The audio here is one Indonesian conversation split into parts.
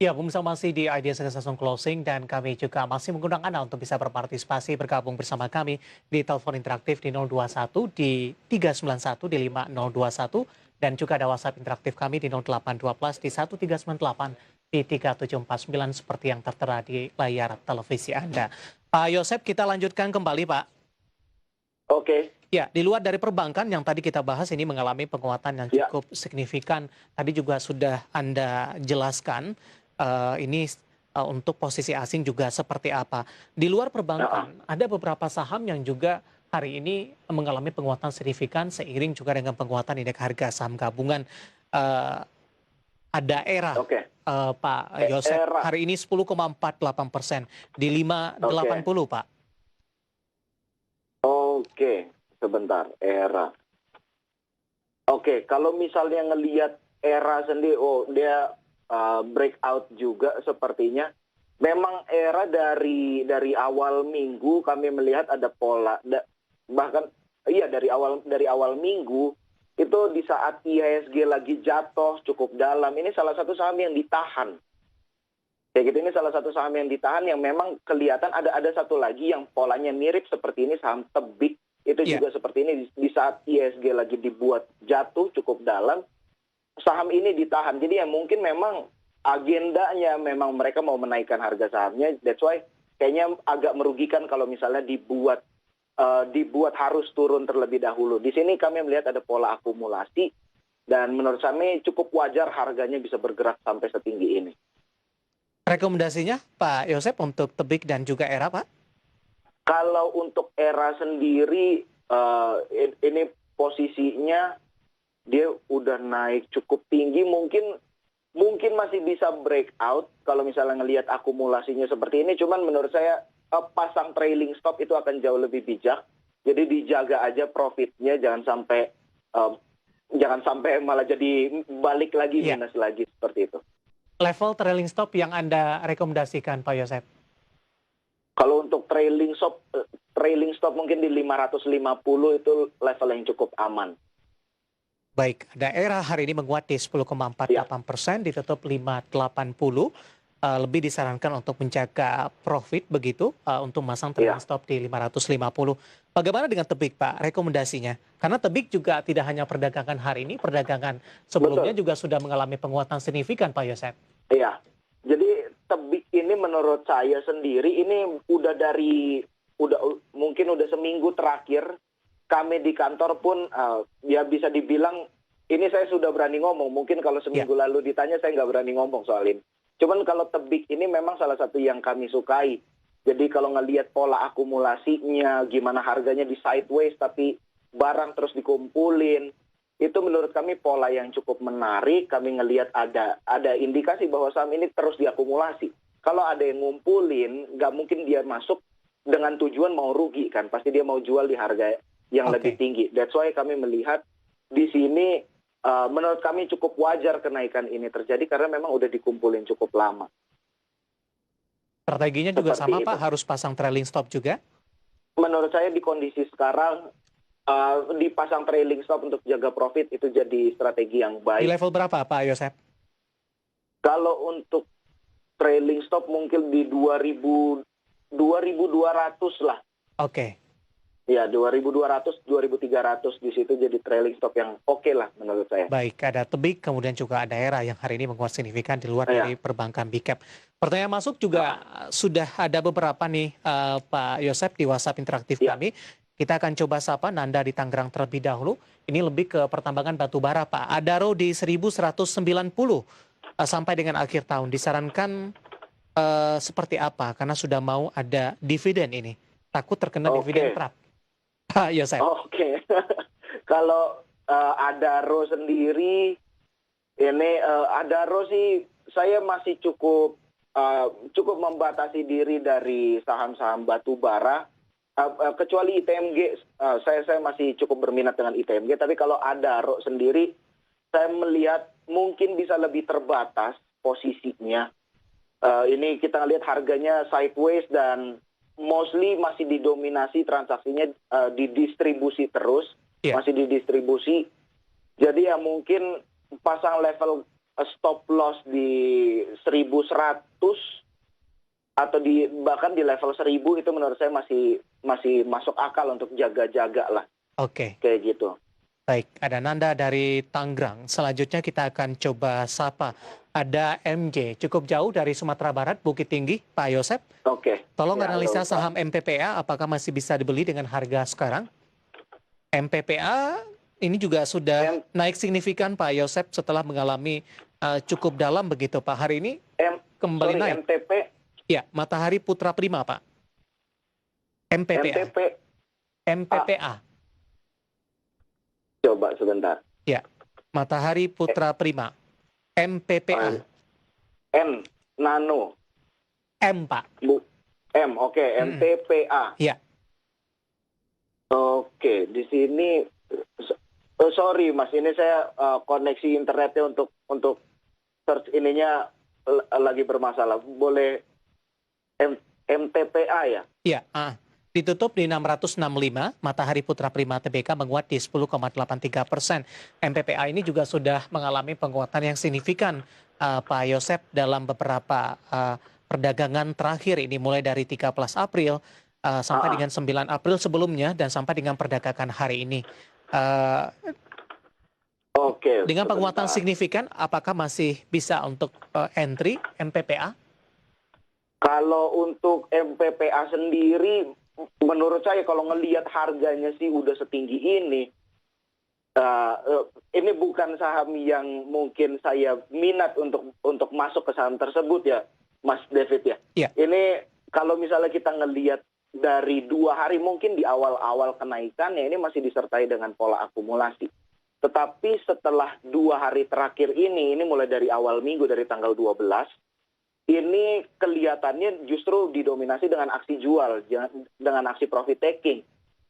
Ya, pemirsa masih di Idea Success Closing dan kami juga masih mengundang Anda untuk bisa berpartisipasi bergabung bersama kami di telepon interaktif di 021 di 391 di 5021 dan juga ada WhatsApp interaktif kami di 0812 di 1398 di 3749 seperti yang tertera di layar televisi Anda. Pak Yosep, kita lanjutkan kembali, Pak. Oke, Ya, di luar dari perbankan yang tadi kita bahas ini mengalami penguatan yang ya. cukup signifikan. Tadi juga sudah Anda jelaskan ini untuk posisi asing juga seperti apa. Di luar Heeh. perbankan, ada beberapa saham yang juga hari ini mengalami penguatan signifikan seiring juga dengan penguatan indeks harga saham gabungan. Eh, ada era Oke. Pak Yosep Era. hari ini 10,48% di Oke. 580, Pak. Oke. Sebentar. Era. Oke, kalau misalnya ngelihat era sendiri, oh dia breakout juga sepertinya. Memang era dari awal minggu kami melihat ada pola, bahkan iya dari awal minggu itu di saat IHSG lagi jatuh cukup dalam. Ini salah satu saham yang ditahan. Kayak gitu, ini salah satu saham yang ditahan yang memang kelihatan ada satu lagi yang polanya mirip seperti ini, saham Tebik itu Ya. juga seperti ini di saat ISG lagi dibuat jatuh cukup dalam, saham ini ditahan. Jadi ya mungkin memang agendanya memang mereka mau menaikkan harga sahamnya, that's why kayaknya agak merugikan kalau misalnya dibuat harus turun terlebih dahulu. Di sini kami melihat ada pola akumulasi dan menurut kami cukup wajar harganya bisa bergerak sampai setinggi ini. Rekomendasinya Pak Yosep untuk Tebik dan juga Era, Pak? Kalau untuk era sendiri, ini posisinya dia udah naik cukup tinggi, mungkin masih bisa breakout kalau misalnya ngelihat akumulasinya seperti ini. Cuman menurut saya pasang trailing stop itu akan jauh lebih bijak. Jadi dijaga aja profitnya, jangan sampai malah jadi balik lagi Iya. minus lagi seperti itu. Level trailing stop yang Anda rekomendasikan, Pak Yosep? Kalau untuk trailing stop mungkin di 550 itu level yang cukup aman. Baik, daerah hari ini menguat di Ya, 10,48%, ditutup 580. Lebih disarankan untuk menjaga profit begitu, untuk masang trailing ya, stop di 550. Bagaimana dengan Tebik, Pak, rekomendasinya? Karena Tebik juga tidak hanya perdagangan hari ini, perdagangan sebelumnya betul. juga sudah mengalami penguatan signifikan, Pak Yosep. Iya. Jadi Tebik ini menurut saya sendiri ini mungkin udah seminggu terakhir kami di kantor pun ya bisa dibilang ini saya sudah berani ngomong. Mungkin kalau Ya, seminggu lalu ditanya saya nggak berani ngomong soal ini. Cuman kalau Tebik ini memang salah satu yang kami sukai. Jadi kalau ngelihat pola akumulasinya, gimana harganya di sideways tapi barang terus dikumpulin, itu menurut kami pola yang cukup menarik. Kami ngelihat ada indikasi bahwa saham ini terus diakumulasi. Kalau ada yang ngumpulin, nggak mungkin dia masuk dengan tujuan mau rugi kan. Pasti dia mau jual di harga yang lebih oke. tinggi. That's why kami melihat di sini menurut kami cukup wajar kenaikan ini terjadi karena memang udah dikumpulin cukup lama. Strateginya juga Seperti sama, Pak, itu. harus pasang trailing stop juga? Menurut saya di kondisi sekarang dipasang trailing stop untuk jaga profit itu jadi strategi yang Di baik. level berapa, Pak Yosep? Kalau untuk trailing stop mungkin di 2200 lah. Oke. Ya, 2200, 2300 di situ jadi trailing stop yang oke lah menurut saya. Baik, ada Tebik, kemudian juga ada Era yang hari ini menguat signifikan di luar Ya. dari perbankan Big Cap. Pertanyaan masuk juga sudah ada beberapa nih, Pak Yosep, di WhatsApp interaktif Ya. kami. Kita akan coba sapa Nanda di Tangerang terlebih dahulu. Ini lebih ke pertambangan batu bara, Pak. Adaro di 1190 sampai dengan akhir tahun. Disarankan seperti apa? Karena sudah mau ada dividen ini. Takut terkena dividen Oke. trap. Pak Yosep. Oke. Kalau Adaro sendiri ini Adaro sih saya masih cukup membatasi diri dari saham-saham batu bara. Kecuali ITMG, saya masih cukup berminat dengan ITMG. Tapi kalau Adaro sendiri, saya melihat mungkin bisa lebih terbatas posisinya. Ini kita lihat harganya sideways dan mostly masih didominasi transaksinya didistribusi terus, Iya. masih didistribusi. Jadi ya mungkin pasang level stop loss di 1.100 atau bahkan di level 1.000 itu menurut saya masih masuk akal untuk jaga-jaga lah Oke, kayak gitu. baik. Ada Nanda dari Tangerang. Selanjutnya kita akan coba sapa. Ada MJ, cukup jauh dari Sumatera Barat, Bukit Tinggi, Pak Yosep. Oke. Tolong Ya, halo, analisa Pak. saham MPPA, apakah masih bisa dibeli dengan harga sekarang? MPPA ini juga sudah M, naik signifikan Pak Yosep setelah mengalami cukup dalam begitu Pak. Hari ini M, kembali sorry, naik. MTP, Ya, Matahari Putra Prima Pak. MPPA. MTP, MPPA. coba sebentar. Ya, Matahari Putra Prima. MPPA. N, Nano, M Pak. M, oke, MTPA. Ya, Oke, di sini, sorry Mas, ini saya koneksi internetnya untuk search ininya lagi bermasalah. Boleh MTPA ya? ya. Ditutup di 665, Matahari Putra Prima TBK menguat di 10,83%. MPPA ini juga sudah mengalami penguatan yang signifikan, Pak Yosep, dalam beberapa perdagangan terakhir ini, mulai dari 13 April sampai dengan 9 April sebelumnya, dan sampai dengan perdagangan hari ini. Oke, Dengan penguatan sebentar. signifikan, apakah masih bisa untuk entry MPPA? Kalau untuk MPPA sendiri, menurut saya kalau ngelihat harganya sih udah setinggi ini bukan saham yang mungkin saya minat untuk masuk ke saham tersebut ya, Mas David ya. Iya. Ini kalau misalnya kita ngelihat dari 2 hari mungkin di awal-awal kenaikan ya, ini masih disertai dengan pola akumulasi. Tetapi setelah 2 hari terakhir ini mulai dari awal minggu dari tanggal 12, ini kelihatannya justru didominasi dengan aksi jual, dengan aksi profit taking.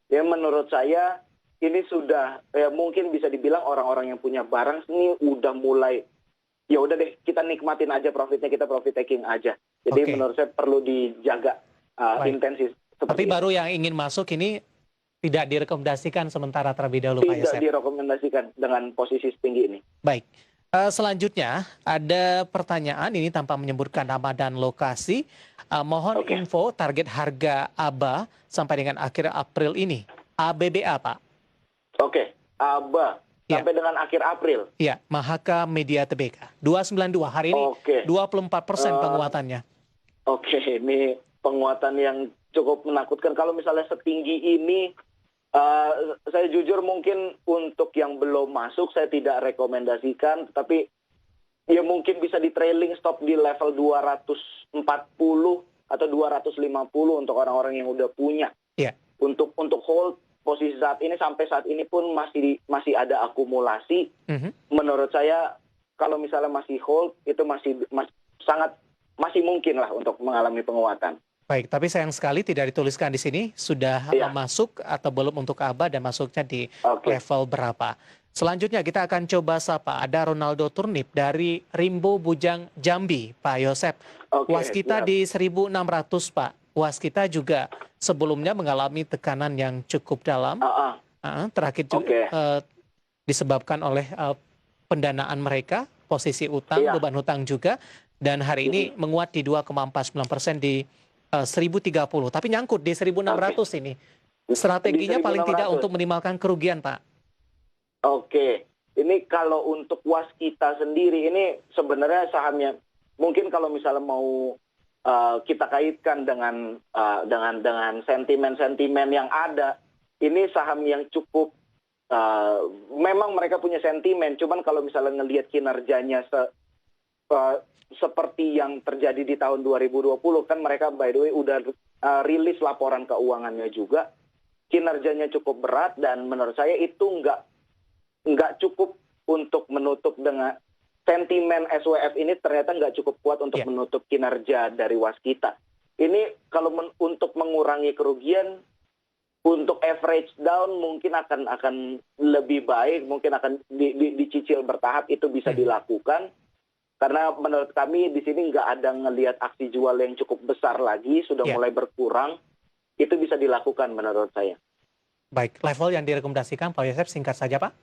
Ya, menurut saya ini sudah mungkin bisa dibilang orang-orang yang punya barang ini udah mulai, ya udah deh kita nikmatin aja profitnya, kita profit taking aja. Jadi menurut saya perlu dijaga intensif. Tapi baru yang ingin masuk ini tidak direkomendasikan sementara terlebih dahulu Pak Yosep. Tidak direkomendasikan dengan posisi setinggi ini. Baik. Selanjutnya ada pertanyaan ini tanpa menyebutkan nama dan lokasi. Mohon info target harga ABA sampai dengan akhir April ini. ABBA Pak. Oke, ABA sampai dengan akhir April. Iya, Mahaka Media Tbk. 292 hari ini 24% penguatannya. Oke, ini penguatan yang cukup menakutkan. Kalau misalnya setinggi ini, saya jujur mungkin untuk yang belum masuk saya tidak rekomendasikan, tetapi ya mungkin bisa di trailing stop di level 240 atau 250 untuk orang-orang yang udah punya. Iya. Untuk hold posisi saat ini, sampai saat ini pun masih ada akumulasi. Menurut saya kalau misalnya masih hold itu masih mungkin lah untuk mengalami penguatan. Baik, tapi sayang sekali tidak dituliskan di sini sudah masuk atau belum untuk ABA dan masuknya di level berapa. Selanjutnya kita akan coba sapa. Ada Ronaldo Turnip dari Rimbo Bujang Jambi, Pak Yosep. Waskita di 1.600 Pak. Waskita juga sebelumnya mengalami tekanan yang cukup dalam. Terakhir juga disebabkan oleh pendanaan mereka, posisi utang, beban hutang juga. Dan hari ini menguat di 2,49% di 1.030, tapi nyangkut di 1.600 ini. Strateginya paling tidak untuk minimalkan kerugian, Pak. Oke, ini kalau untuk Waskita sendiri, ini sebenarnya sahamnya, mungkin kalau misalnya mau kita kaitkan dengan sentimen-sentimen yang ada, ini saham yang cukup, memang mereka punya sentimen, cuman kalau misalnya ngelihat kinerjanya seperti yang terjadi di tahun 2020, kan mereka by the way udah rilis laporan keuangannya juga, kinerjanya cukup berat, dan menurut saya itu nggak cukup untuk menutup dengan sentimen SWF ini, ternyata nggak cukup kuat untuk menutup kinerja dari Waskita. Ini kalau untuk mengurangi kerugian, untuk average down mungkin akan lebih baik, mungkin akan dicicil bertahap, itu bisa dilakukan. Karena menurut kami di sini nggak ada ngelihat aksi jual yang cukup besar lagi, sudah mulai berkurang, itu bisa dilakukan menurut saya. Baik, level yang direkomendasikan Pak Yosep singkat saja Pak.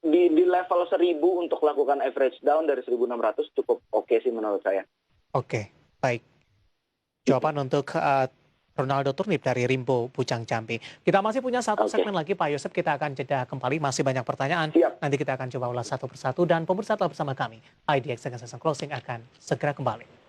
Di di level 1000 untuk lakukan average down dari 1600 cukup oke sih menurut saya. Oke, baik. Jawaban untuk Ronaldo Turnip dari Rimbo Pucang Jambi. Kita masih punya satu Oke. segmen lagi Pak Yosep, kita akan jeda kembali, masih banyak pertanyaan. Siap. Nanti kita akan coba ulas satu persatu dan pemirsa tetap bersama kami. IDX dengan Session Closing akan segera kembali.